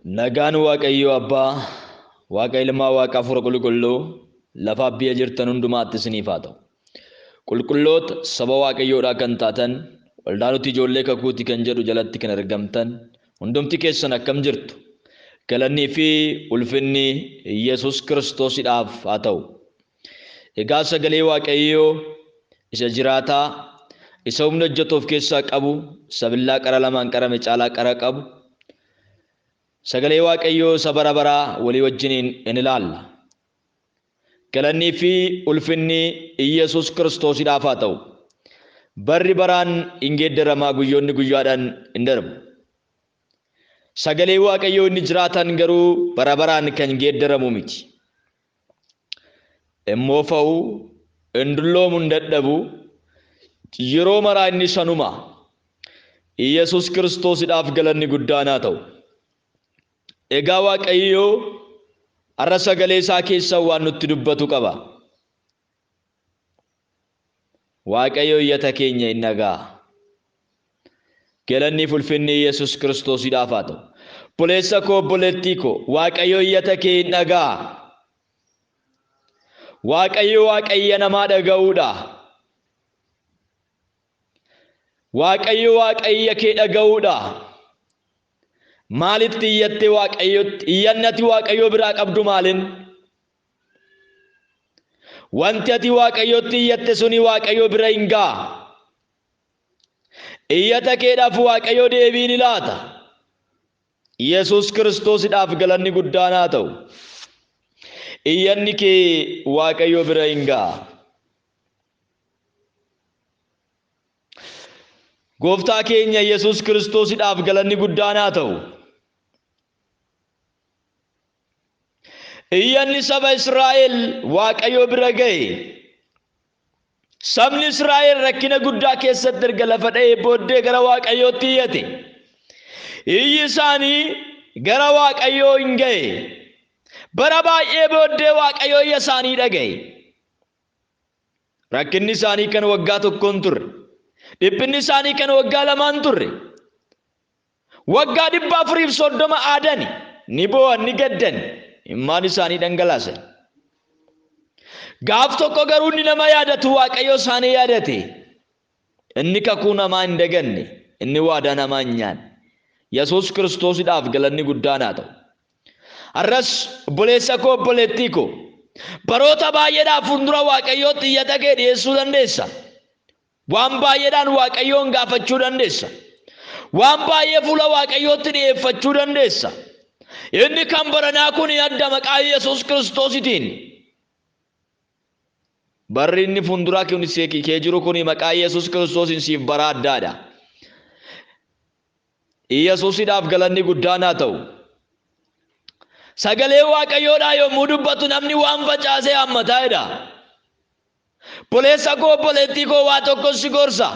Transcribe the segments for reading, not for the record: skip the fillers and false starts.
Nagaan Waaqayyo Abbaa, Waaqa Ilmaa, Waaqa Hafuura Qulqulluu, lafa biyya jirtan hundumaatti isiniif haa ta'u. Qulqulloota saba Waaqayyoodhaa kan taatan, waldaanutti ijoollee kakuuti kan jedhu jalatti kan argamtan, hundumti keessan akkam jirtu. Galannii fi ulfinni Yesuus Kiristoosidhaaf haa ta'u. Egaa sagalee Waaqayyoo isa jiraataa, isa humna hojjetu of keessaa qabu, sabillaa qara lamaan qarame caalaa qara qabu, sagalee Waaqayyoo isa bara baraa walii wajjiniin in ilaalla. Galannii fi ulfinni Yesuus Kiristoosidhaaf haa ta'u. Barri baraan hin geeddaramaa, guyyoonni guyyaadhaan hin darbu. Sagalee Waaqayyoo inni jiraatan garuu bara baraan kan geeddaramu miti. Immoo fa'u hin dulloomu, hin dadhabu, yeroo maraa inni sanuma. Yesuus Kiristoosidhaaf galanni guddaan haa ta'u. Egaa Waaqayyoo har'a sagalee isaa keessa waan nutti dubbatu qaba. Waaqayyo iyyata keenya hin dhaga'a. Galanni ulfinni Yesuus Kiristoosidhaaf haa ta'u. Obboleessa koo, obboleettii koo, Waaqayyo iyyata kee hin dhaga'a. Waaqayyo Waaqayya namaa dhaga'uudha. Waaqayyo Waaqayya kee dhaga'uudha. Maalitti iyyatte Waaqayyotti? Iyyannati Waaqayyo biraa qabdu maalin? Wanti ati Waaqayyotti iyyatte suni Waaqayyo bira hin ga'a. Iyyata keedhaaf Waaqayyo deebii ni laata. Yesuus Kiristoosidhaaf galanni guddaan haa ta'u. Iyyanni kee Waaqayyo bira hin ga'a. Gooftaa keenya Yesuus Kiristoosidhaaf galanni guddaan haa ta'u. Iyyanni saba Israa'el Waaqayyo bira ga'e. Sabni Israa'el rakkina guddaa keessatti erga lafa dha'ee booddee gara Waaqayyootti iyyate. Iyyi isaanii gara Waaqayyoo hin ga'e. Bara baay'ee booddee Waaqayyo iyya isaanii dhaga'e. Rakkinni isaanii kan waggaa tokkoon turre. Dhiphinni isaanii kan waggaa lamaan turre. Waggaa 430 aadani. Ni boo'an, ni gaddan. Immaan isaanii dhangalaasan. Gaaf tokko garuu inni nama yaadatu Waaqayyo isaanii yaadate. Inni kakuu namaa hin daganne, inni waadaa namaa hin nyaanne. Yesuus Kiristoosidhaaf galanni guddaan haa ta'u. Har'as obboleessa koo, obboleettii koo, baroota baay'eedhaaf fuuldura Waaqayyootti iyyata kee dhiyeessuu dandeessa. Waan baay'eedhaan Waaqayyoon gaafachuu dandeessa. Waan baay'ee fuula Waaqayyootti dhiyeeffachuu dandeessa. Inni kan baranaa kun adda maqaa Yesuus Kiristoositiin. Barri inni fuulduraa kee jiru kun maqaa Yesuus Kiristoosiin siif bara addaadha. Yesuusidhaaf galanni guddaan haa ta'u. Sagalee Waaqayyoodhaa yommuu dubbatu namni waan facaasee hammataa'edha. Obboleessa koo, obboleettii koo, waa tokko si gorsa.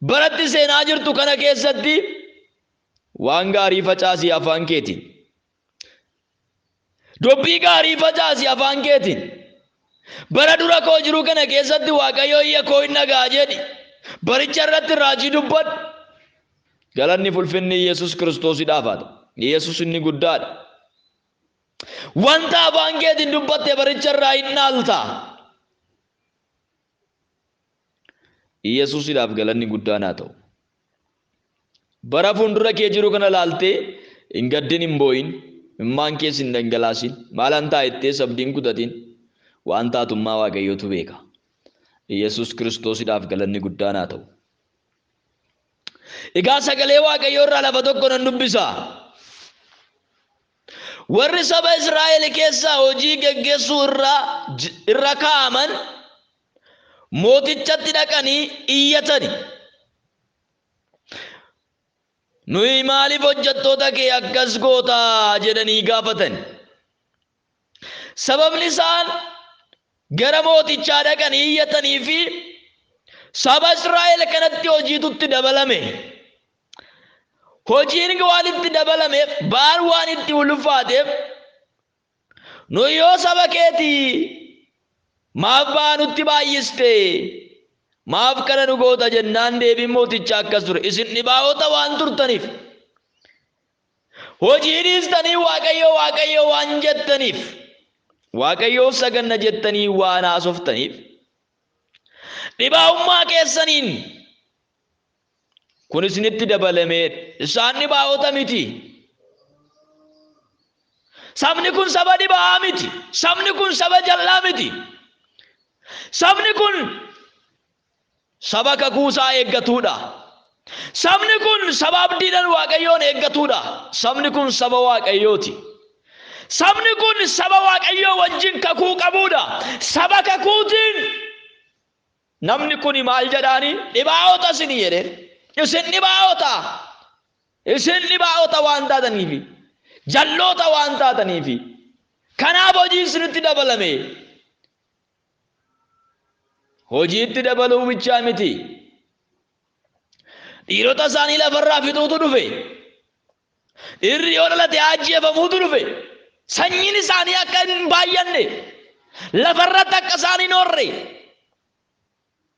Baratti seenaa jirtu kana keessatti waan gaarii facaasii afaan keetiin. Dubbii gaarii facaasii afaan keetiin. Bara dura koo jiru kana keessatti Waaqayyo iyya koo hin dhaga'a jedhi. Baricha irratti raajii dubbadhu. Galanni ulfinni Yesuus Kiristoosidhaaf haa ta'u. Yesuus inni guddaadha. Wanta afaan keetiin dubbatte baricha irraa hin dhaalta. Yesuusidhaaf galanni guddaan haa ta'u. Bara fuuldura kee jiru kana laaltee hin gaddin, hin boo'in, imimmaan kees hin dhangalaasin, maalan taa'ettee sabdiin kutatin, waan taatummaa Waaqayyootu beeka. Yesuus Kiristoosidhaaf galanni guddaan haa ta'u. Egaa sagalee Waaqayyoo irraa lafa tokko nan dubbisa. Warri saba Israa'el keessaa hojii geggeessuu irra kaa'aman mootichatti dhaqanii iyyatani. Nuyi maaliif hojjettoota kee akkas goota jedhanii gaafatan. Sababni isaan gara mootichaa dhaqanii iyyatanii fi saba Israa'el kanatti hojiitutti dabalame. Hojiin waan itti dabalameef, ba'aan waan itti ulfaateef, nuyi yoo saba keetii maaf ba'aa nutti baay'iste, maaf kana nu goota jennaan deebiin mootichaa akkas ture. Isin dhibaa'ota waan turtaniif hojii dhiistanii waaqayyo waan jettaniif waaqayyoof saganna jettanii waan haasoftaniif dhibaa'ummaa keessaniin kun isinitti dabalamee isaan dhibaa'ota miti. Sabni kun saba dhibaa'aa miti. Sabni kun saba jal'aa miti. Sabni kun saba kakuusaa eeggatuudha. Sabni kun saba abdiidhaan waaqayyoon eeggatuudha. Sabni kun saba waaqayyooti. Sabni kun saba waaqayyoo wajjin kakuu qabuudha. Saba kakuutiin namni kun maal jedhaani? Dhibaa'ota isinii jedhe. Isin dhibaa'ota. Isin dhibaa'ota waan taataniifi. Jalloota waan taataniifi. Kanaaf hojii isinitti dabalame. Hojiitti dabaluu bichaa miti. Dhiirota isaanii lafarraa fixuutu dhufe. Dhiirri yoo dhalate ajjeefamuutu dhufe. Sanyiin isaanii akka hin baay'anne lafarratti akka isaan hin horre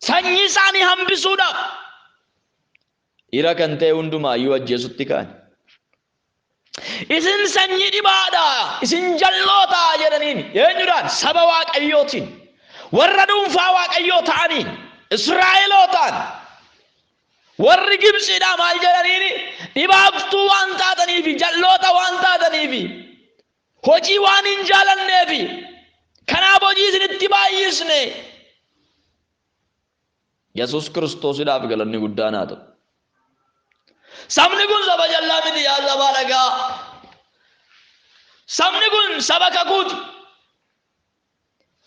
sanyii isaanii hambisuudhaaf dhiira kan ta'e hundumaayyuu ajjeesutti ka'an. Isin sanyii dhibaadha, isin jalloota jedhaniin eenyudhaan? Saba waaqayyootiin, warra dhuunfaa waaqayyoo ta'aniin, Israa'elootaan. Warri Gibsiidhaa maal jedhaniin? Dhibaaftuu waan taataniifi, jalloota waan taataniifi, hojii waan hin jaalanneefi, kanaaf hojii isinitti baay'isne. Yesuus Kiristoosiidhaaf galanni guddaan haa ta'u. Sabni kun saba jal'aa miti yaa saba dhagaa. Sabni kun saba kakuuti.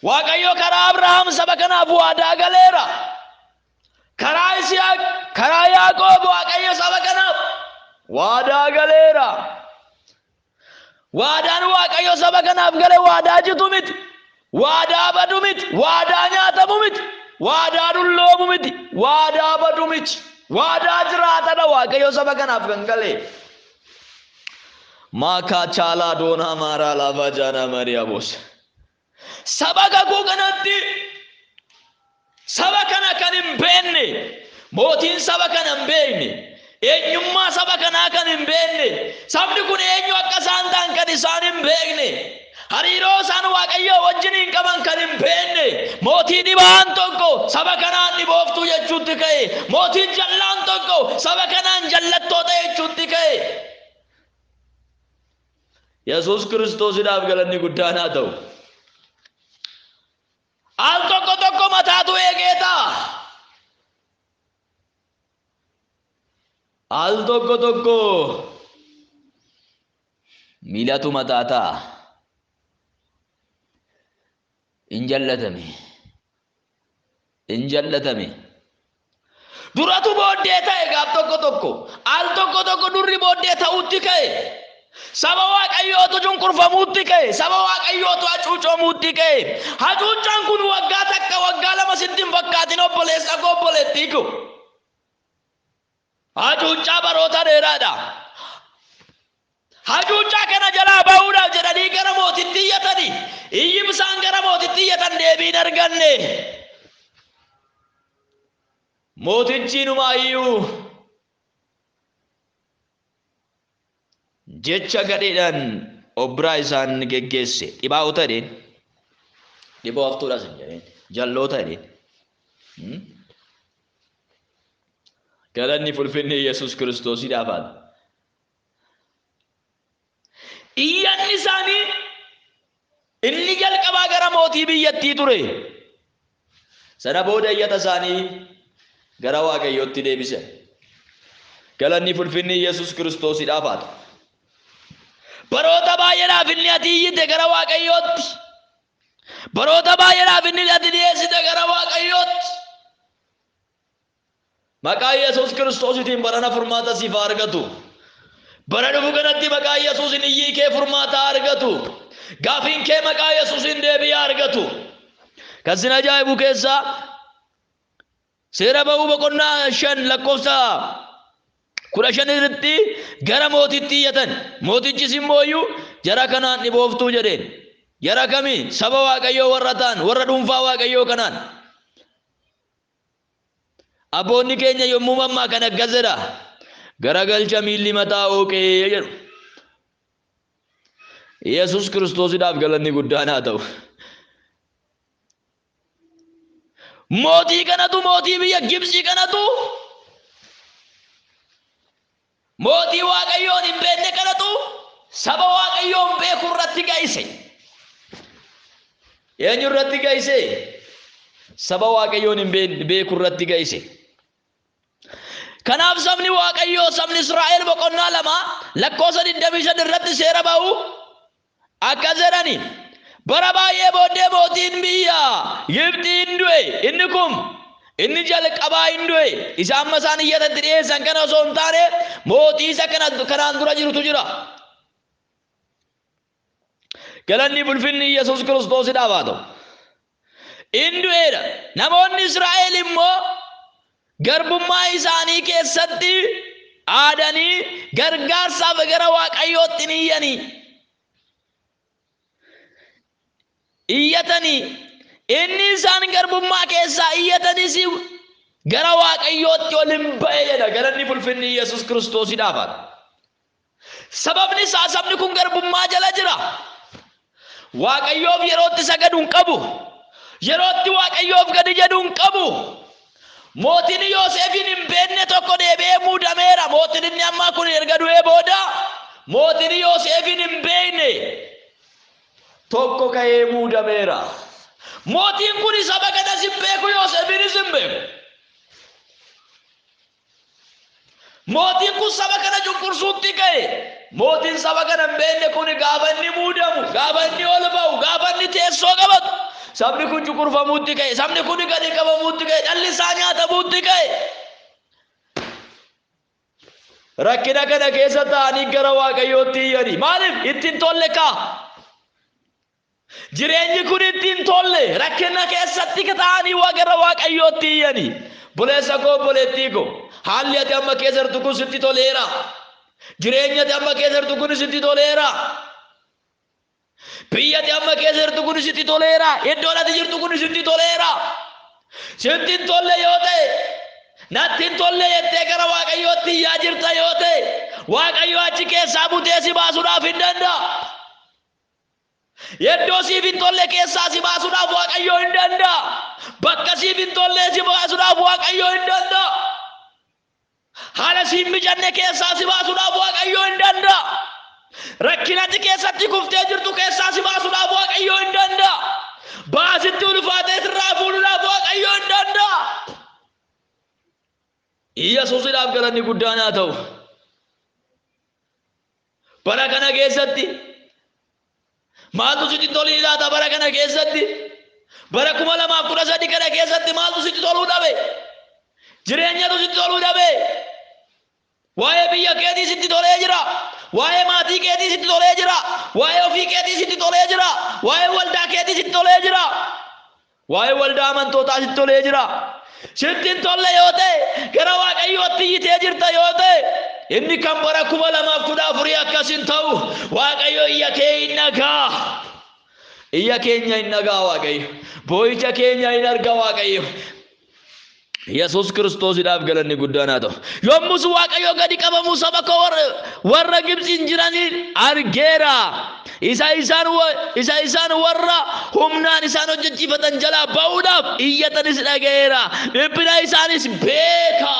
Waaqayyo karaa Abrahaam saba kanaaf waadaa galeera. Karaa Isiyaaq, karaa Yaaqoob waaqayyo saba kanaaf waadaa galeera. Waadaan waaqayyo saba kanaaf gale waadaa jitu miti. Waadaa badu miti. Waadaa nyaatamu miti. Waadaa dulloomu miti. Waadaa badu miti. Waadaa jiraatadha waaqayyo saba kanaaf kan gale. Maakaa caalaa doonaa maaraa laafaa jaanaa mariyaabos. Saba kakuu kanatti saba kana kan hin beekne, mootiin saba kana hin beekne, eenyummaa saba kanaa kan hin beekne, sabni kun eenyu akka isaan ta'an kan isaan hin beekne, hariiroo isaan waaqayyoo wajjin hin qaban kan hin beekne, mootii dhibaan tokko saba kanaan dhibooftuu jechuutti ka'e, mootiin jallaan tokko saba kanaan jallattoota jechuutti ka'e. Yesuus Kiristoosiidhaaf galanni guddaan haa ta'u. Al tokko tokko mataatu eegeeta. Al tokko tokko miilatu mataata. In jallatame. Duratu booddee ta'e gaaf tokko tokko. Al tokko tokko durri booddee ta'utti ka'e. Saba waaqayyootu cunqurfamuutti ka'e. Saba waaqayyootu hacuucamuutti ka'e. Hacuucaan kun waggaa takka waggaa lama sitti hin fakkaatin obboleessa koo obboleettii ko. Hacuucaa baroota dheeraadha. Hacuucaa kana jalaa ba'uudhaaf jedhanii gara mootitti iyyatanii. Iyyi isaan gara mootitti iyyatan deebiin arganne. Mootichi numaayyuu jecha gadheedhaan obbiraa isaan geggeesse. Dhibaa'ota jedheen. Dhibooftuudhaas hin jedheen. Jalloota jedheen. Galanni ulfinni Yesuus Kiristoosiidhaaf haa ta'u. Iyyanni isaanii inni jalqabaa gara mootii biyyattii ture. Sana booda iyyata isaanii gara waaqayyootti deebisan. Galanni ulfinni Yesuus Kiristoosiidhaaf haa ta'u. Baroota baay'eedhaaf inni ati iyyite gara waaqayyootti. Baroota baay'eedhaaf inni ati dhiyeessite gara waaqayyootti. Maqaa Yesuus Kiristoosiitiin barana furmaata siif argatu. Bara dhufu kanatti maqaa Yesuusiin iyyi kee furmaata argatu. Gaafiin kee maqaa Yesuusiin deebii argatu. Kan sin ajaa'ibu keessaa seera ba'uu boqonnaa 5 lakkoofsa 15 irratti gara mootitti iyyatan. Mootichis immooyyuu jara kanaan dhibooftuu jedheen. Jara kamii? Saba waaqayyoo warra ta'an, warra dhuunfaa waaqayyoo kanaan. Abboonni keenya yommuu mammaa kan akkas jedha. Garagalcha miilli mataa ooqee jedhu. Yesus Kiristoosiidhaaf galanni guddaan haa ta'u. Mootii kanatu mootii biyya Gibsii kanatu mootii Waaqayyoon hin beekne kanatu saba Waaqayyoon beeku irratti ga'ise. Eenyu irratti ga'ise? Saba Waaqayyoon hin beeku irratti ga'ise. Kanaaf sabni Waaqayyoo sabni Israa'el boqonnaa 2 lakkoofsa 25 irratti seera ba'u akka jedhani bara baay'ee booddee mootiin biyya Gibxiin du'e inni kun inni jalqabaa hin du'e isa amma isaan iyyatatti dhiyeessan kana osoo hin taane mootii isa kanaan dura jirutu jira. Galanni ulfinni Yesuus Kiristoosiidhaaf haa ta'u. Inni du'eera. Namoonni Israa'el immoo garbummaa isaanii keessatti aadanii gargaarsaaf gara Waaqayyootti iyyatanii inni isaan garbummaa keessaa iyyatanis gara Waaqayyootti ol hin ba'e jedha. Galanni ulfinni Yesuus Kiristoosiidhaaf haa ta'u. Sababni isaa sabni kun garbummaa jala jira. Waaqayyoof yerootti sagadu hin qabu. Yerootti Waaqayyoof gadi jedhu hin qabu. Mootiin Yoosefin hin beekne tokko deebi'ee muudameera. Mootiin inni ammaa kun erga du'ee booda mootiin Yoosefin hin beekne tokko ka'ee muudameera. Mootiin kun saba kanas hin beeku, Yoosefinis hin beeku. Mootiin kun saba kana cunqursuutti ka'e. Mootiin saba kana hin beekne kun gaafa inni muudamu, gaafa inni ol ba'u, gaafa inni teessoo qabatu sabni kun cunqurfamuutti ka'e. Sabni kun gadi qabamuutti ka'e. Dhalli isaa nyaatamuutti ka'e. Rakkina kana keessa ta'anii gara Waaqayyootti iyyani. Maaliif? Ittiin tolle kaa. Jireenyi kun ittiin tolle. Rakkina keessatti ta'anii gara Waaqayyootti iyyani. Buleessa koo buleettii koo. Haalli ati amma keessa jirtu kun sitti toleera. Jireenya ati amma keessa jirtu kun sitti toleera. Biyya ati amma keessa jirtu kun sitti toleera. Iddoon ati jirtu kun sitti toleera. Sitti hin tolle yoo ta'e, natti hin tolle jettee gara Waaqayyootti iyyaa jirta yoo ta'e, Waaqayyo achi keessaa butee si baasuudhaaf hin danda'a. Iddoo siif hin tolle keessaa si baasuudhaaf Waaqayyo hin danda'a. Bakka siif hin tolle si baasuudhaaf Waaqayyo hin danda'a. Haala siif mijanne keessaa si baasuudhaaf Waaqayyo hin danda'a. Rakkinatti keessatti kuftee jirtu keessaa si baasuudhaaf Waaqayyo hin danda'a. Baasitti ulfaatee irraa fuudhuudhaaf Waaqayyo hin danda'a. Yesuusiidhaaf galanni guddaan haa ta'u. Bara kana keessatti maaltu sitti toluu laata? Bara kana keessatti bara 2013 kana keessatti maaltu sitti toluu dhabe? Jireenyatu sitti toluu dhabe? Waa'ee biyya keetii sitti tolee jira. Waa'ee maatii keetii sitti tolee jira. Waa'ee ofii keetii sitti tolee jira. Waa'ee waldaa keetii sitti tolee jira. Waa'ee waldaa amantootaa sitti tolee jira. Sitti hin tolle yoo ta'e gara Waaqayyootti iyyitee jirta yoo ta'e inni kan bara 2014 akkasin ta'u Waaqayyo iyya kee hin nagaa. Iyya keenya hin nagaa Waaqayyo. Boo'icha keenya hin arga Waaqayyo. Yesuus Kiristoosiidhaaf galanni guddaan haa ta'u. Yommus Waaqayyo gadi qabamu saba koo warra Gibxiin jiranii argeera. Isa isaan warra humnaan isaan hojjechiifatan jalaa ba'uudhaaf iyyatanis dhaga'eera. Dhiphina isaanis beeka.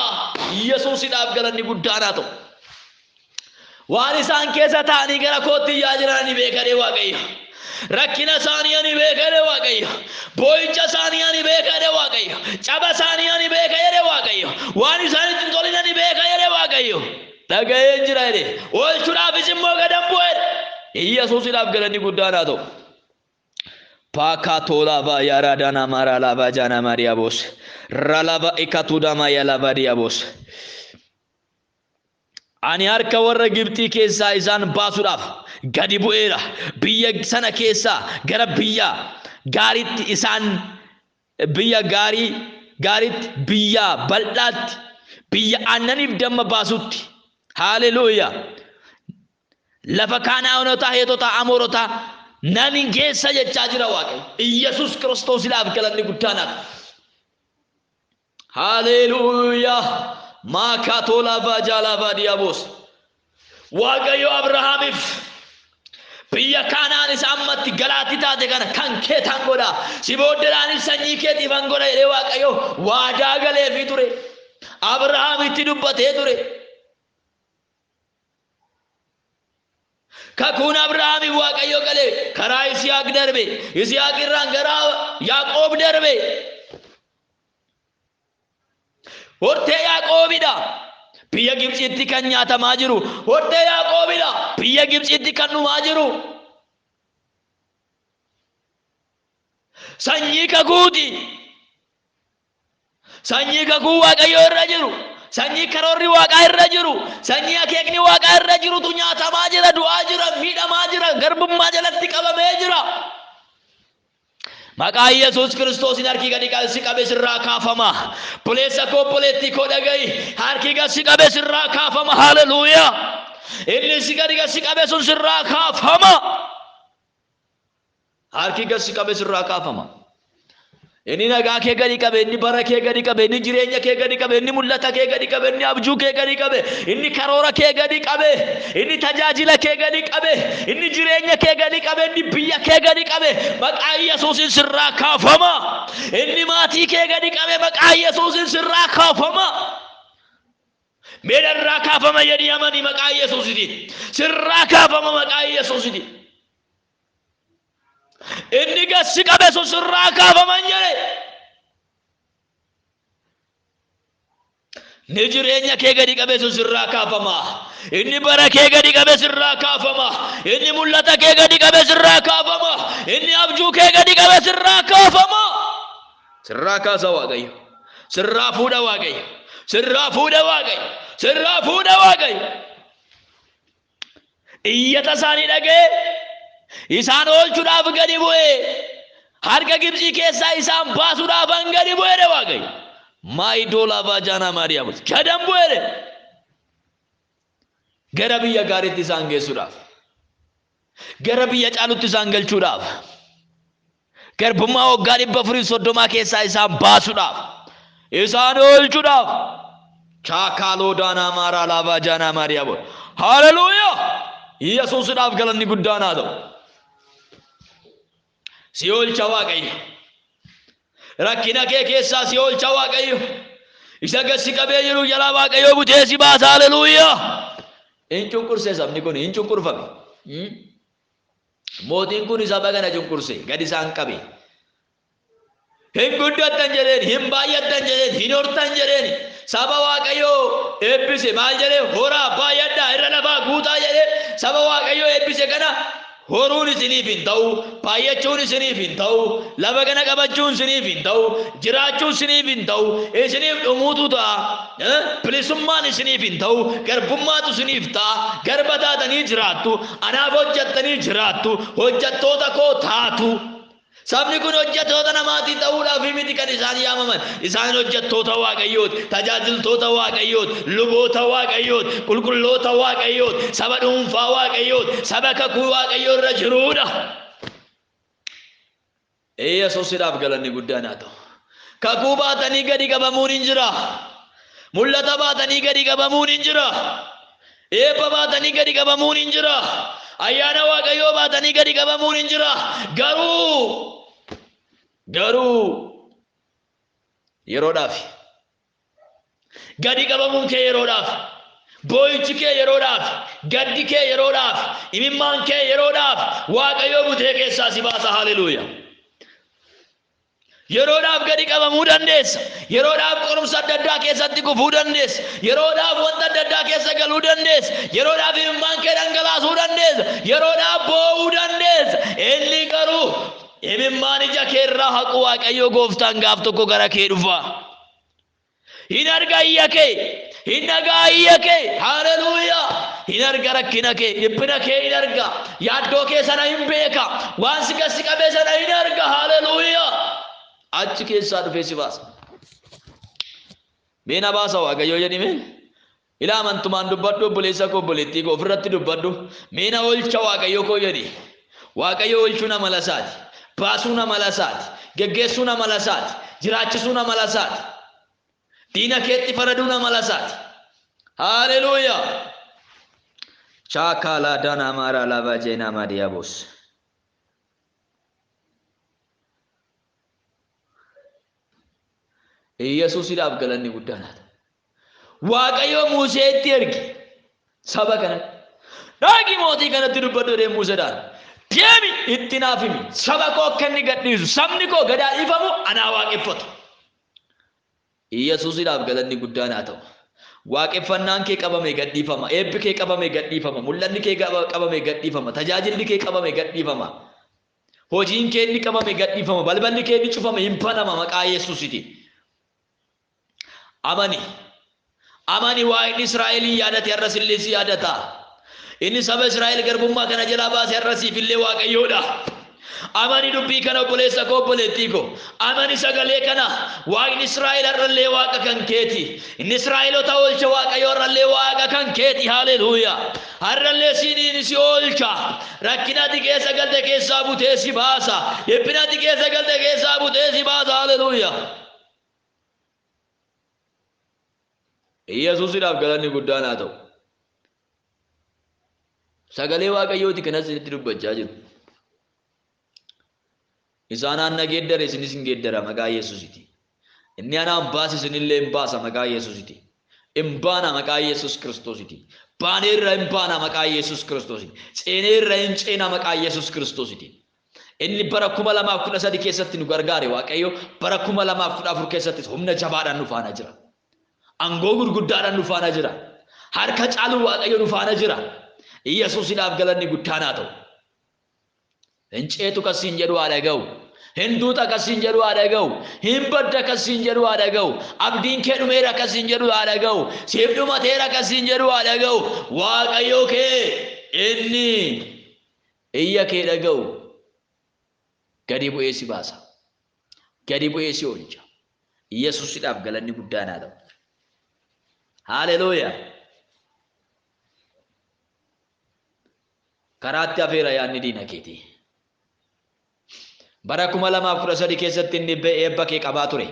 Yesuusiidhaaf galanni guddaan haa ta'u. Waan isaan keessa ta'anii gara kootti iyyaa jiranii beekanii Waaqayyo. Rakkina isaanii ani beekanii Waaqayyo. Boo'icha isaanii ani beekanii Waaqayyo. Caba isaanii ani beekanii Waaqayyo. Waan isaanitti hin tolin ani beekanii Waaqayyo. Dhaga'ee jira jedhe. Oolchuudhaafis immoo gadan bu'e. Yesuusiidhaaf galanni guddaan haa ta'u. Paakatoolaba yaradana maralaba jana mariabos. Ralaba ikatudama yalaba diabos. Ani harka warra Gibxii keessaa isaan baasuudhaaf gadi bu'eera. Biyya sana keessaa gara biyya gaariitti isaan biyya gaariitti biyya bal'aatti biyya aannaniif damma baasutti. Haleluuyaa. Lafa Kaanaanotaa, Heetotaa, Amoorotaa nan geessa jechaa jira Waaqayyo. Yesuus Kiristoosiidhaaf galanni guddaan haa ta'u. Haleluuyaa. Maakatolava jalava diabos. Waaqayyo Abrahaamiif biyya Kanaanis ammatti galaatti taate kana kan kee tan godha si booddeedhaanis sanyii keetiif an godha jedhee Waaqayyo waadaa galeefii ture. Abrahaamitti dubbatee ture. Kakuun Abrahaamiif Waaqayyo galee karaa Yisihaaq darbe. Yisihaaq irraan gara Yaaqoob darbe. Hortee Yaaqoobidha. Biyya Gibxitti kan nyaatamaa jiru. Hortee Yaaqoobidha. Biyya Gibxitti kan dhumaa jiru. Sanyii kakuuti. Sanyii kakuu Waaqayyo irra jiru. Sanyii karoorri Waaqaa irra jiru. Sanyii akeekni Waaqaa irra jirutu nyaatamaa jira, du'aa jira, miidhamaa jira, garbummaa jalatti qabamee jira. Maqaa Yesuus Kiristoosiin harki gadi qabe sirraa kaafama. Buleessa koo buleetti koo dhaga'i. Harki gadi qabe sirraa kaafama. Haleluuyaa. Inni si gadi qabe sun sirraa kaafama. Harki gadi qabe sirraa kaafama. Inni nagaa kee gadi qabe, inni bara kee gadi qabe, inni jireenya kee gadi qabe, inni mul'ata kee gadi qabe, inni abjuu kee gadi qabe, inni karoora kee gadi qabe, inni tajaajila kee gadi qabe, inni jireenya kee gadi qabe, inni biyya kee gadi qabe. Maqaa Yesuusiin sirraa kaafama. Inni maatii kee gadi qabe. Maqaa Yesuusiin sirraa kaafama. Meedarraa kaafama jedhii amanii maqaa Yesuusiitiin. Sirraa kaafama maqaa Yesuusiitiin. Inni gadi qabe sun sirraa kaafaman jedhe. Ni jireenya kee gadi qabe sun sirraa kaafama. Inni bara kee gadi qabe sirraa kaafama. Inni mul'ata kee gadi qabe sirraa kaafama. Inni abjuu kee gadi qabe sirraa kaafama. Sirraa kaasa Waaqayyo. Sirraa fuudha Waaqayyo. Sirraa fuudha Waaqayyo. Sirraa fuudha Waaqayyo. Iyyata isaanii dhagee isaan oolchuudhaaf gadi bu'e. Harka Gibxii keessaa isaan baasuudhaaf gadi bu'e Waaqayyo. Maayidola Vaajana Maariyaam gadam bu'e. Gara biyya gaariitti isaan geessuudhaaf. Gara biyya caalutti isaan galchuudhaaf. Garbummaa waggaa 430 keessaa isaan baasuudhaaf. Isaan oolchuudhaaf. Chaakaaloo Daanaa Maaraa Laavaajana Maariyaam. Haleluuyaa. Yesuusidhaaf galanni guddaan haa ta'u. Si oolcha Waaqayyo. Rakkina kee keessaa si oolcha Waaqayyo. Isa gadi qabee jiru jalaa Waaqayyo butee si baasa. Haleluuyaa. Hin cunqursee sabni kun hin cunqurfame. Mootiin kun saba kana cunqursee gadi isaan qabe. Hin guddatan jedheen, hin baay'atan jedheen, hin hortan jedheen. Saba Waaqayyo eebbise maal jedhee horaa baay'adhaa irra lafaa guutaa jedhee saba Waaqayyo eebbise kana horuun isiniif hin ta'u, baay'achuun isiniif hin ta'u, lafa kana qabachuun isiniif hin ta'u, jiraachuun isiniif hin ta'u, isiniif dhumuutu ta'a. Bilisummaan isiniif hin ta'u, garbummaatu isiniif ta'a. Garba taatanii jiraattu, anaaf hojjettanii jiraattu, hojjettoota koo taatu. Sabni kun hojjettoota namaatii ta'uudhaaf miti kan isaan yaamaman. Isaan hojjettoota Waaqayyooti, tajaajiltoota Waaqayyooti, luboota Waaqayyooti, qulqulloota Waaqayyooti, saba dhuunfaa Waaqayyooti, saba kakuu Waaqayyoo irra jiruudha. Yesuusidhaaf galanni guddaan haa ta'u. Kakuu baatanii gadi qabamuun hin jira. Mul'ata baatanii gadi qabamuun hin jira. Eebba baatanii gadi qabamuun hin jira. Ayyaana Waaqayyoo baatanii gadi qabamuun hin jira. Garuu yeroodhaaf gadi qabamuun kee yeroodhaaf, boo'ichi kee yeroodhaaf, gaddi kee yeroodhaaf, imimmaan kee yeroodhaaf Waaqayyoo butee keessaa si baasa. Haleluuyaa. Yeroodhaaf gadi qabamuu dandeessa. Yeroodhaaf qorumsa adda addaa keessatti kufuu dandeessa. Yeroodhaaf wanta adda addaa keessa galuu dandeessa. Yeroodhaaf imimmaan kee dhangalaasuu dandeessa. Yeroodhaaf boo'uu dandeessa. Inni garuu imimmaan ija kee irraa haqu Waaqayyo gooftaan gaaf tokko gara kee dhufa. Hin arga iyya kee, hin dhagaa iyya kee. Haleluuyaa. Hin arga rakkina kee, dhiphina kee hin arga. Yaaddoo kee sana hin beeka. Waan si gadi qabee sana hin arga. Haleluuyaa. Achi keessaa dhufee si baasa. Beena baasa Waaqayyo jedhime. Ilaa amantumaan dubbadhu, obboleessa koo obboleettii koo ofirratti dubbadhu. Meena oolcha Waaqayyo koo jedhi. Waaqayyo oolchuun amala isaati. Baasuun amala isaati. Geggeessuun amala isaati. Jiraachisuun amala isaati. Diina keetti faraduun amala isaati. Haleluuyaa. Chakala dana mara lava jena mariabos. Yesuusiidhaaf galanni guddaan haa ta'u. Waaqayyo Museetti erge saba kanatti. Dhaaqii mootii kanatti dubbadhu jedhee Museedhaan. Deemi itti naaf himi. Saba koo akka inni gadhiisu sabni koo gadaa dhiifamu anaa waaqeffatu. Yesuusiidhaaf galanni guddaan haa ta'u. Waaqeffannaan kee qabame gadhiifama. Eebbi kee qabame gadhiifama. Mul'anni kee qabame gadhiifama. Tajaajilli kee qabame gadhiifama. Hojiin kee inni qabame gadhiifama. Balballi kee inni cufame hin banama maqaa Yesuusiitiin. Amani waa'ee Israa'elii yaadate har'as illee si yaadata. Inni saba Israa'el garbummaa kana jalaa baase har'asiif illee Waaqayyoodha. Amani dubbii kana obboleessa koo obboleettii koo. Amani sagalee kana waaqni Israa'el har'allee waaqa kan keeti. Inni Israa'elota oolcha Waaqayyo har'allee waaqa kan keeti. Haleluuyaa. Har'allee siiniin si oolcha. Rakkina ati keessa galte keessaa butee si baasa. Dhiphina ati keessa galte keessaa butee si baasa. Haleluuyaa. Yesuusiidhaaf galanni guddaan haa ta'u. Sagalee Waaqayyooti kanas itti dubbachaa jiru. Isaan aanna geeddare isinis hin geeddara maqaa Yesuusiiti. Inni anaan baase isinillee hin baasa maqaa Yesuusiiti. Hin baana maqaa Yesuus Kiristoosiiti. Baaneerra hin baana maqaa Yesuus Kiristoosiiti. Ceeneerra hin ceena maqaa Yesuus Kiristoosiiti. Inni bara 2013 keessatti nu gargaare Waaqayyo bara 2014 keessatti humna jabaadhaan nu faana jira. Angoo gurguddaadhaan nu faana jira. Harka caalu Waaqayyo nu faana jira. Yesuusiidhaaf galanni guddaan haa ta'u. Hinceetu kasiin jedhu haa dhaga'u. Hinduuta kasiin jedhu haa dhaga'u. Hinbadda kasiin jedhu haa dhaga'u. Abdiin kee dhumeera kasiin jedhu haa dhaga'u. Siif dhumateera kasiin jedhu haa dhaga'u. Waaqayyo kee inni iyya kee dhaga'u. Gadi bu'ee si baasa. Gadi bu'ee si oolcha. Yesuusiidhaaf galanni guddaan haa ta'u. Haleluuyaa. Karaatti hafeera yaadni diina keetii. Bara 2013 keessatti inni eebba kee qabaa ture.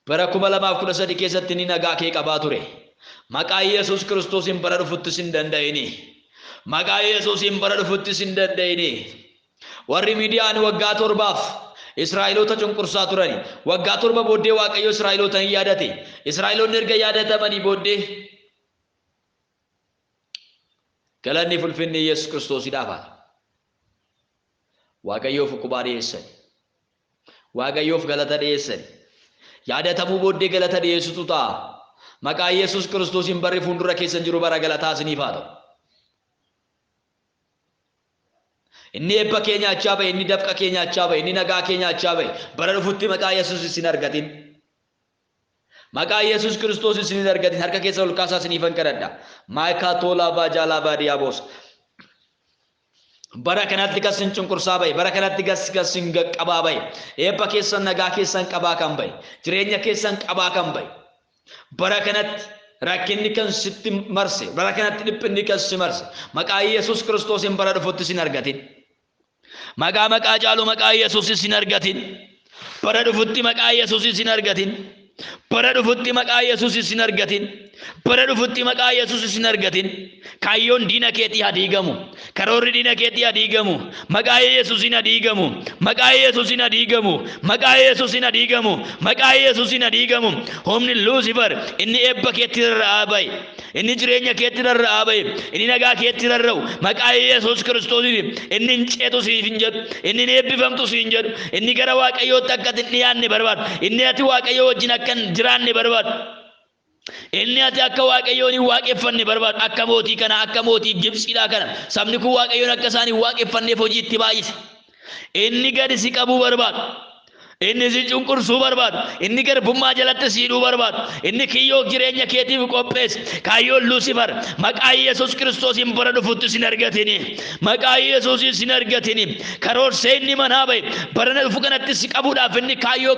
Bara 2013 keessatti inni nagaa kee qabaa ture. Maqaa Yesuus Kiristoosiin bara dhufuttis hin danda'ini. Maqaa Yesuusiin bara dhufuttis hin danda'ini. Warri miidiyaan waggaa 7 Israa'eloota cunqursaa turani. Waggaa 7 booddee Waaqayyo Israa'eloota hin yaadate. Israa'eloonni erga yaadatamanii booddee galanni fulfinni Yesuus Kiristoosiidhaaf haa ta'u. Waaqayyoof qubaa dhiyeessani. Waaqayyoof galata dhiyeessani. Yaadatamuu booddee galata dhiyeessitu ta'a. Maqaa Yesuus Kiristoosiin barri fuuldura keessan jiru bara galataa isiniif haa ta'u. Inni eebba kee nyaachaa bahe, inni dafqa kee nyaachaa bahe, inni nagaa kee nyaachaa bahe. Bara dhufutti maqaa Yesuus isin argatin. Maqaa Yesuus Kiristoos isin argatin. Harka keessa ol kaasaa isiniifan kadhadha. Maayikaa toolaa baajaalaa baadiyaaboos. Bara kanatti kasin cunqursaa bahe. Bara kanatti kasin qabaa bahe. Eebba keessan nagaa keessan qabaa kan bahe. Jireenya keessan qabaa kan bahe. Bara kanatti rakkinni kan sitti marse. Bara kanatti dhiphinni kan si marse. Maqaa Yesuus Kiristoosiin bara dhufutti isin argatin. Maqaa caalu maqaa Yesuus isin argatin. Bara dhufutti maqaa Yesuus isin argatin. Bara dhufutti maqaa Yesuus isin argatin. Bara dhufutti maqaa Yesuus isin argatin. Kaayyoon diina keetii hadiigamu. Karoorri diina keetii hadiigamu. Maqaa Yesuusin hadiigamu. Maqaa Yesuusin hadiigamu. Maqaa Yesuusin hadiigamu. Maqaa Yesuusin hadiigamu. Humni Luusifer inni eebba keetti rarra'aa bahe. Inni jireenya keetti rarra'aa bahe. Inni nagaa keetti rarra'u. Maqaa Yesuus Kiristoosiin inni hin ceetu siif hin jedhu. Inni hin eebbifamtu siin jedhu. Inni gara Waaqayyootti akka hin dhiyaanne barbaadu. Inni ati Waaqayyoo wajjin akka hin jiraanne barbaadu. Inni ati akka Waaqayyoon hin waaqeffanne barbaadu. Akka mootii kana akka mootii Gibsiidhaa kana sabni kun Waaqayyoon akka isaan hin waaqeffanneef hojii itti baay'ise. Inni gadi si qabuu barbaadu. Inni si cunqursuu barbaadu. Inni garbummaa jalatti siidhuu barbaadu. Inni kiyyoo jireenya keetiif qopheesse. Kaayyoon Luusifer maqaa Yesuus Kiristoosiin bara dhufutti sin argatini. Maqaa Yesuusiin sin argatini. Karoorsee inni manaa bahe. Bara dhufu kanatti si qabuudhaaf inni kaayyoo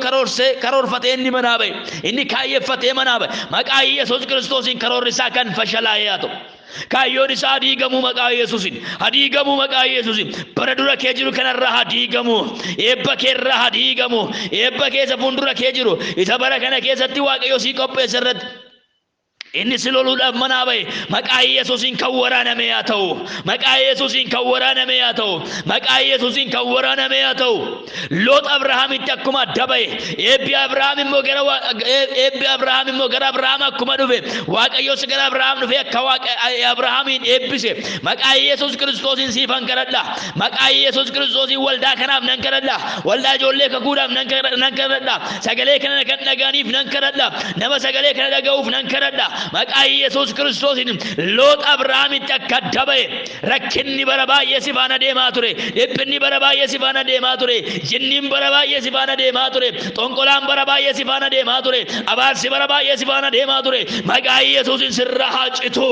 karoorfatee inni manaa bahe. Inni kaayyeeffatee manaa bahe. Maqaa Yesuus Kiristoosiin karoorri isaa kan fashalaa'ee haa ta'u. Kaayyoon isaa hadiigamuu maqaa Yesuusin. Hadiigamuu maqaa Yesuusin. Bara dura kee jiru kanarraa hadiigamuu. Eebba keerraa hadiigamuu. Eebba keessa fuuldura kee jiru. Isa bara kana keessatti Waaqayyo sii qopheesse irratti inni si loluudhaaf manaa ba'e maqaa Yesuusiin kan waraaname haa ta'u maqaa Yesuusiin kan waraaname haa ta'u maqaa Yesuusiin kan waraaname haa ta'u Loot Abrahaamitti akkuma adda ba'e eebbi Abrahaam immoo gara Abrahaam akkuma dhufe Waaqayyos gara Abrahaam dhufe akka Abrahaamiin eebbise maqaa Yesuus Kiristoosiin siifan kadhadha maqaa Yesuus Kiristoosiin waldaa kanaaf nan kadhadha waldaa ijoollee kakuudhaaf nan kadhadha sagalee kana kan dhagaaniif nan kadhadha nama sagalee kana dhaga'uuf nan kadhadha maqaa Yesuus Kiristoosiin Loot Abrahaamitti akka adda ba'e rakkinni bara baay'ee si faana deemaa ture dhiphinni bara baay'ee si faana deemaa ture jinniin bara baay'ee si faana deemaa ture xonqolaan bara baay'ee si faana deemaa ture abaarsi bara baay'ee si faana deemaa ture maqaa Yesuusiin sirra haa citu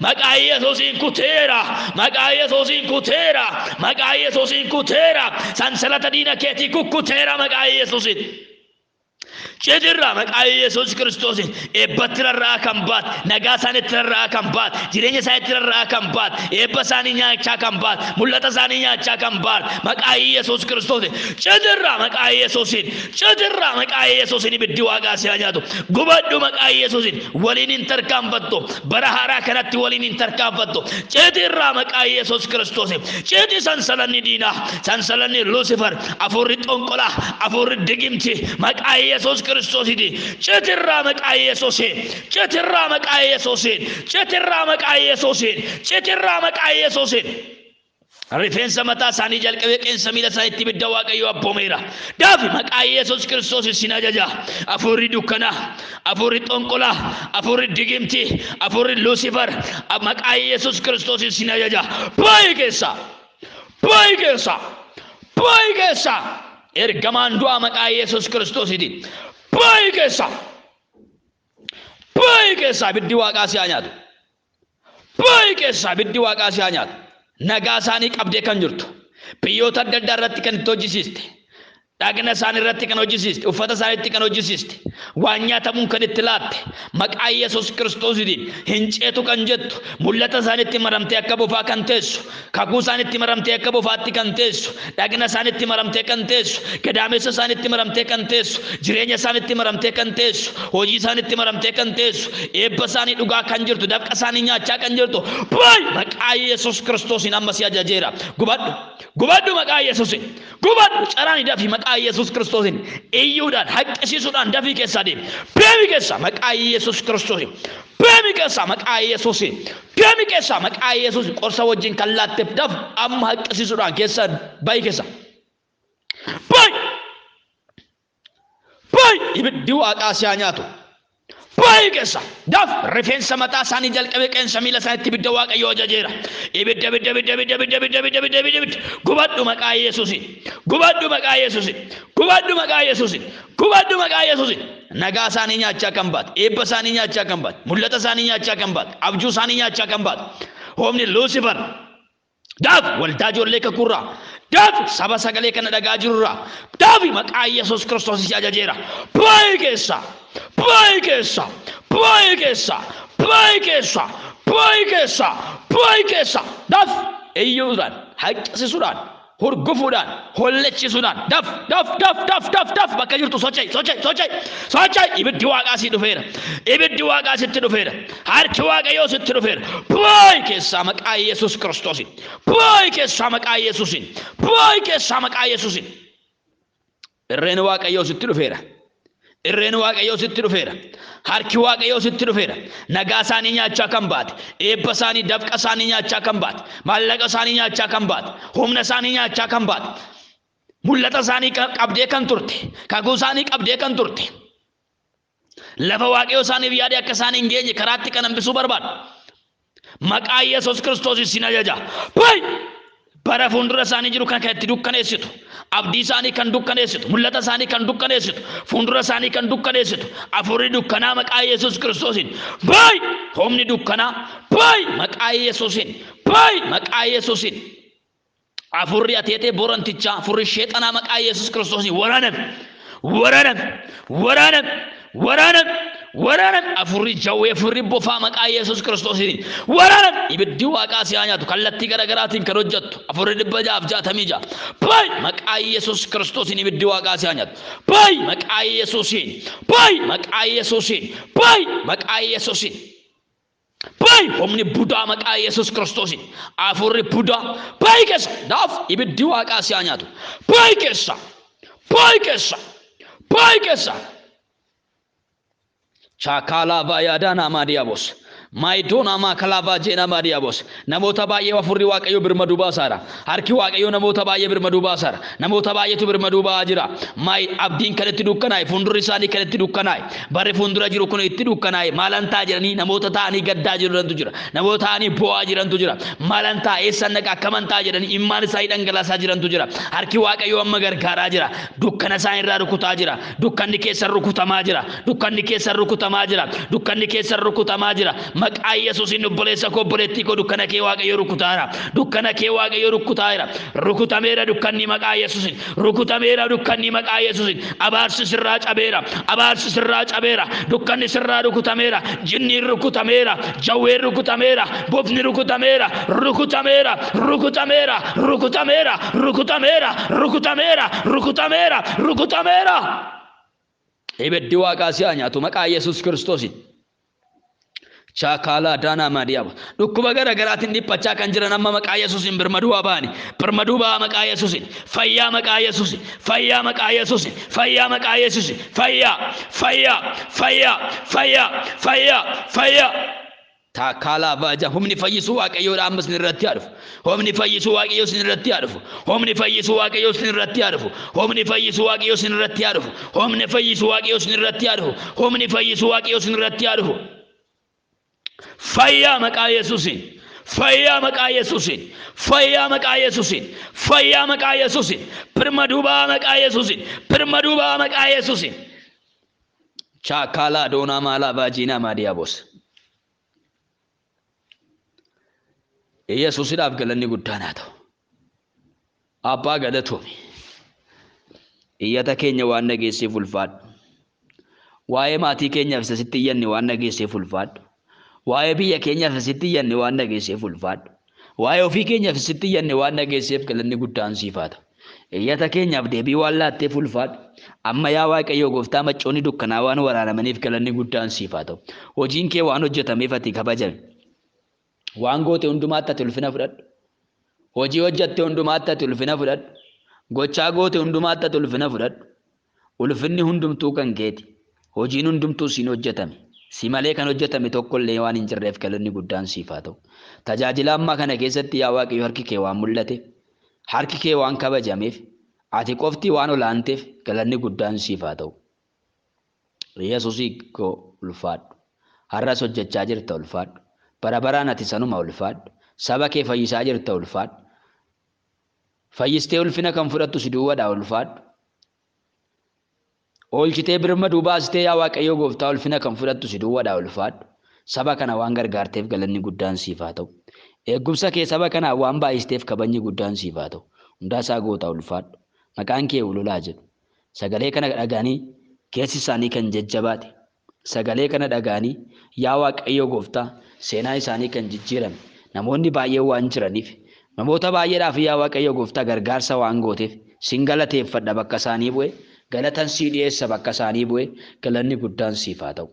maqaa Yesuusiin kuteera maqaa Yesuusiin kuteera maqaa Yesuusiin kuteera sansalata diina keetii kukkuteera maqaa Yesuusiin Cedirra maqaa Yesuus Kiristoosiin eebbatti rarraa kan baat nagaa isaaniitti rarraa kan baat jireenya isaaniitti rarraa kan baat eebba isaanii nyaachaa kan baat mul'ata isaanii nyaachaa kan baat maqaa Yesuus Kiristoosiin cedirra maqaa Yesuusiin cedirra maqaa Yesuusiin ibiddi waaqaa si haa nyaatu gubadhu maqaa Yesuusiin waliin hin tarkaanfattu bara haaraa kanatti waliin hin tarkaanfattu cedirra maqaa Yesuus Kiristoosiin cedi sansalanni diinaa sansalanni Luusifer afurri xonqolaa afurri digimti maqaa Yesuus Kiristoosiin cetirraa maqaa Yesuusiin cetirraa maqaa Yesuusiin cetirraa maqaa Yesuusiin cetirraa maqaa Yesuusiin rifeensa mataa isaanii jalqabee qeensa miila isaaniitti ibidda Waaqayyoo abboomeera daafi maqaa Yesuus Kiristoosiin sin ajaja afurri dukkanaa afurri xonqolaa afurri digimtii afurri Luusifer maqaa Yesuus Kiristoosiin sin ajaja baay'ee keessa ergamaan du'a maqaa Yesuus Kiristoosiitiin baay'ee keessa ibiddi waaqaa si haa nyaatu baay'ee keessa ibiddi waaqaa si haa nyaatu nagaa isaanii qabdee kan jirtu biyyoota adda addaa irratti kan itti hojjisiiste dhagna isaanii irratti kan hojjisiiste uffata isaaniitti kan hojjisiiste waan nyaatamuun kan itti laatte maqaa Yesuus Kiristoosiitiin hin ceetu kan jettu mul'ata isaaniitti maramtee akka bofaa kan teessu kakuu isaaniitti maramtee akka bofaatti kan teessu dhagna isaaniitti maramtee kan teessu gadaamessa isaaniitti maramtee kan teessu jireenya isaaniitti maramtee kan teessu hojii isaaniitti maramtee kan teessu eebba isaanii dhugaa kan jirtu dafqa isaanii nyaachaa kan jirtu maqaa Yesuus Kiristoosiin amma si ajajeera gubadhu maqaa Yesuusiin gubadhu caraan dafi maqaa Yesuus Kiristoosiin iyyuudhaan haqqisiisuudhaan dafii keessaa deemi beemi keessa maqaa Yesuus Kiristoosiin beemi keessa maqaa Yesuusiin beemi keessa maqaa Yesuusiin qorsa wajjin kan laatteef daf amma haqqisiisuudhaan keessa bayi keessa bayi ibiddi waaqaa si haa nyaatu baay'ee keessa daf rifeensa mataa isaanii jalqabee qeensa miila isaaniitti ibidda Waaqayyoo ajajeera ibidda gubadhu maqaa Yesuusiin gubadhu maqaa Yesuusiin gubadhu maqaa Yesuusiin gubadhu maqaa Yesuusiin nagaa isaanii nyaachaa kan baat eebba isaanii nyaachaa kan baat mul'ata isaanii nyaachaa kan baat abjuu isaanii nyaachaa kan baat humni Luusifer daf waldaa ijoollee kakuurraa daf saba sagalee kana dhagaa jirurraa dafi maqaa Yesuus Kiristoos si ajajeera baay'ee keessa daf iyyuudhaan haqqisiisuudhaan hurgufuudhaan hollechisuudhaan daf bakka jirtu sochai ibiddi waaqaa si dhufeera ibiddi waaqaa sitti dhufeera harki Waaqayyoo sitti dhufeera baay'ee keessa maqaa Yesuus Kiristoosiin baay'ee keessa maqaa Yesuusiin baay'ee keessa maqaa Yesuusiin irreen Waaqayyoo sitti dhufeera irreen Waaqayyoo sitti dhufeera harki Waaqayyoo sitti dhufeera nagaa isaanii nyaachaa kan baate eebba isaanii dafqa isaanii nyaachaa kan baate maallaqa isaanii nyaachaa kan baate humna isaanii nyaachaa kan baate mul'ata isaanii qabdee kan turte kakuu isaanii qabdee kan turte lafa Waaqayyoo isaaniif yaade akka isaanii hin geenye karaatti kan hambisuu barbaadu maqaa Yesuus Kiristoosiin sin ajaja bara fuuldura isaanii jiru kan itti dukkaneessitu abdii isaanii kan dukkaneessitu mul'ata isaanii kan dukkaneessitu fuuldura isaanii kan dukkaneessitu afurri dukkanaa maqaa Yesuus Kiristoosiin humni dukkanaa maqaa Yesuusiin maqaa Yesuusiin afurri ateetee borantichaa afurri sheexanaa maqaa Yesuus Kiristoosiin waraaname afurri jawwee afurri bofaa maqaa Yesuus Kiristoosiin waraaname ibiddi waaqaa si haa nyaatu kallattii garaagaraatiin kan hojjettu afurri 666 maqaa Yesuus Kiristoosiin ibiddi waaqaa si haa nyaatu maqaa Yesuusiin maqaa Yesuusiin Bayi humni budaa maqaa Yesuus Kiristoosiin afurri budaa bayi keessa naaf ibiddi waaqaa si haa nyaatu bayi keessa bayi keessa bayi keessa Chakala vayadana madiabos. Maidona makalava jena madiabos. Namota baye wafurri waaqayyo birmadu baasara. Harki waaqayyo namota baye birmadu baasara. Namota baye tu birmadu baajira. Mai abdiin kanatti dukkanaayi fuuldurri isaanii kanatti dukkanaayi. Barri fuuldura jiru kun itti dukkanaayi. Maalantaa jiranii namoota ta'anii gaddaa jirantu jira. Namoota ta'anii bo'aa jirantu jira. Maalantaa eessan naqa akkamantaa jedhanii immaan isaa dhangalaasaa jirantu jira. Harki waaqayyo amma gargaaraa jira. Dukkana isaan irraa rukutaa jira. Dukkanni keessa rukutamaa jira. Dukkanni keessa rukutamaa jira. Dukkanni keessa rukutamaa jira. Maqaa Yesuusiin obboleessa koo obboleettii koo dukkana kee waaqayyo rukutaara. Dukkana kee waaqayyo rukutaara. Rukutameera dukkanni maqaa Yesuusiin. Rukutameera dukkanni maqaa Yesuusiin. Abaarsi sirraa cabeera. Abaarsi sirraa cabeera. Dukkanni sirraa rukutameera. Jinni rukutameera. Jawween rukutameera. Bofni rukutameera. Rukutameera. Rukutameera. Rukutameera. Rukutameera. Rukutameera. Rukutameera. Rukutameera. Ibiddi waaqaa si haa nyaatu maqaa Yesuus Kiristoosiin. Chakala dana madiaba. Dhukkuba gara garaatiin dhiphachaa kan jiran amma maqaa Yesuusiin birmaduu baani. Birmaduu baa maqaa Yesuusiin. Fayyaa maqaa Yesuusiin. Fayyaa maqaa Yesuusiin. Fayyaa maqaa Yesuusiin. Fayyaa. Fayyaa. Fayyaa. Fayyaa. Fayyaa. Fayyaa. Takala vaja humni fayyisuu waaqayyoodha ammas irratti haa dhufu. Humni fayyisuu waaqayyoo sin irratti haa dhufu. Humni fayyisuu waaqayyoo sin irratti haa dhufu. Humni fayyisuu waaqayyoo sin irratti haa dhufu. Humni fayyisuu waaqayyoo sin irratti haa dhufu. Humni fayyisuu waaqayyoo sin irratti haa dhufu. Fayyaa maqaa Yesuusiin. Fayyaa maqaa Yesuusiin. Fayyaa maqaa Yesuusiin. Fayyaa maqaa Yesuusiin. Birmadubaa maqaa Yesuusiin. Birmadubaa maqaa Yesuusiin. Chakala doona mala vajina madiabos. Yesuusidhaaf galanni guddaan haa ta'u. Abbaa galatoomi. Iyyata keenya waan dhageesseef ulfaadhu. Waa'ee maatii keenyaaf sitti iyyanne waan dhageesseef ulfaadhu. Waa'ee biyya keenyaaf sitti iyyanne waan dhageesseef ulfaadhu. Waa'ee ofii keenyaaf sitti iyyanne waan dhageesseef galanni guddaan siif haa ta'u. Iyyata keenyaaf deebii waan laatteef ulfaadhu. Amma yaa Waaqayyo gooftaa maccoonni dukkanaa waan waraanamaniif galanni guddaan siif haa ta'u. Hojiin kee waan hojjetameef ati kabajame. Waan goote hundumaatti ati ulfina fudhadhu. Hojii hojjette hundumaatti ati ulfina fudhadhu. Gochaa goote hundumaatti ati ulfina fudhadhu. Ulfinni hundumtuu kan keeti. Hojiin hundumtuu siin hojjetame. Si malee kan hojjetame tokkollee waan hin jirreef galanni guddaan siif haa ta'u. Tajaajila ammaa kana keessatti yaa Waaqayyo harki kee waan mul'ateef, harki kee waan kabajameef, ati qofti waan olaanteef galanni guddaan siif haa ta'u. Yesuusii koo ulfaadhu. Har'as hojjechaa jirta ulfaadhu. Bara baraan ati sanuma ulfaadhu. Saba kee fayyisaa jirta ulfaadhu. Fayyistee ulfina kan fudhattu si duwwaadhaa ulfaadhu. Oolchitee birmaduu baastee yaa Waaqayyo gooftaa ulfina kan fudhattu si duwwaadhaa ulfaadhu. Saba kana waan gargaarteef galanni guddaan siif haa ta'u. Eegumsa kee saba kanaa waan baay'isteef kabajni guddaan siif haa ta'u. Hundaasaa gootaa ulfaadhu. Maqaan kee ululaa jedhu. Sagalee kana dhaga'anii keessi isaanii kan jajjabaate. Sagalee kana dhaga'anii yaa Waaqayyo gooftaa seenaa isaanii kan jijjiirame. Namoonni baay'ee waan jiraniif namoota baay'eedhaaf yaa Waaqayyo gooftaa gargaarsa waan gooteef sin galateeffadha bakka isaanii bu'e. Galatan sii dhiyeessa bakka isaanii bu'e. Galanni guddaan siif haa ta'u.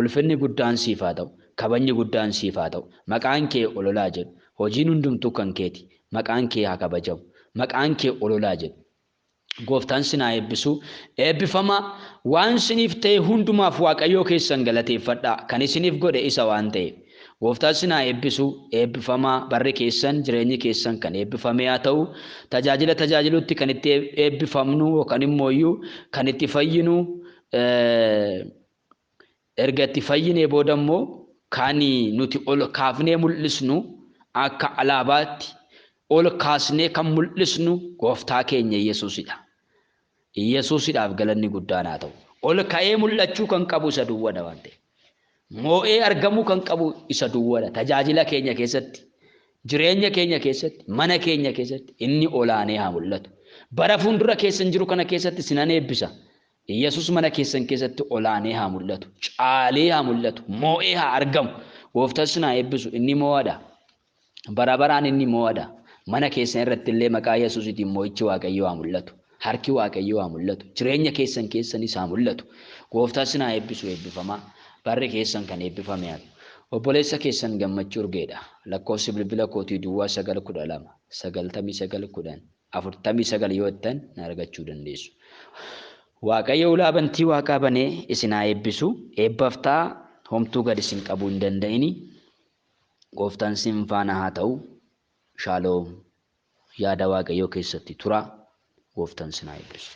Ulfinni guddaan siif haa ta'u. Kabajni guddaan siif haa ta'u. Maqaan kee ololaa jedhu. Hojiin hundumtuu kan keeti. Maqaan kee haa kabajamu. Maqaan kee ololaa jedhu. Gooftaan sin haa eebbisu. Eebbifamaa waan siniif ta'e hundumaaf Waaqayyoo keessan galateeffadhaa. Kan isiniif godhe isa waan ta'eef. Gooftaan sin haa eebbisu. Eebbifamaa barri keessan jireenyi keessan kan eebbifamee haa ta'u. Tajaajila tajaajilutti kan itti eebbifamnu yookaan immoo kan itti fayyinu erga itti fayyinee booda immoo kan nuti ol kaafnee mul'isnu akka alaabaatti ol kaasnee kan mul'isnu gooftaa keenya Yesuusidha. Yesuusidhaaf galanni guddaan haa ta'u. Ol ka'ee mul'achuu kan qabu isa duwwaadha waan ta'eef. Moo'ee argamuu kan qabu isa duwwaadha. Tajaajila keenya keessatti, jireenya keenya keessatti, mana keenya keessatti inni olaanee haa mul'atu. Bara fuuldura keessan jiru kana keessatti sinan eebbisa. Yesuus mana keessan keessatti olaanee haa mul'atu. Caalee haa mul'atu. Moo'ee haa argamu. Gooftaan sin haa eebbisu. Inni moo'adha. Bara baraan inni moo'adha. Mana keessan irratti illee maqaa Yesuusiitiin moo'ichi Waaqayyoo haa mul'atu. Harki Waaqayyoo haa mul'atu. Jireenya keessanis haa mul'atu. Gooftaan sin haa eebbisu eebbifamaa. Barri keessan kan eebbifame haa ta'u. Obboleessa keessan Gammachuu Urgeedha. Lakkoofsi bilbila kootii Duwwaa 912 99 49 yoo jettan na argachuu dandeessu. Waaqayyo ulaa bantii Waaqaa banee isin haa eebbisu. Eebbaaf ta'a homtuu gad isin qabuu hin danda'ini. Gooftaan isin faana haa ta'u. Shaaloom. Yaada Waaqayyoo keessatti tura. Gooftaan isin haa eebbisu.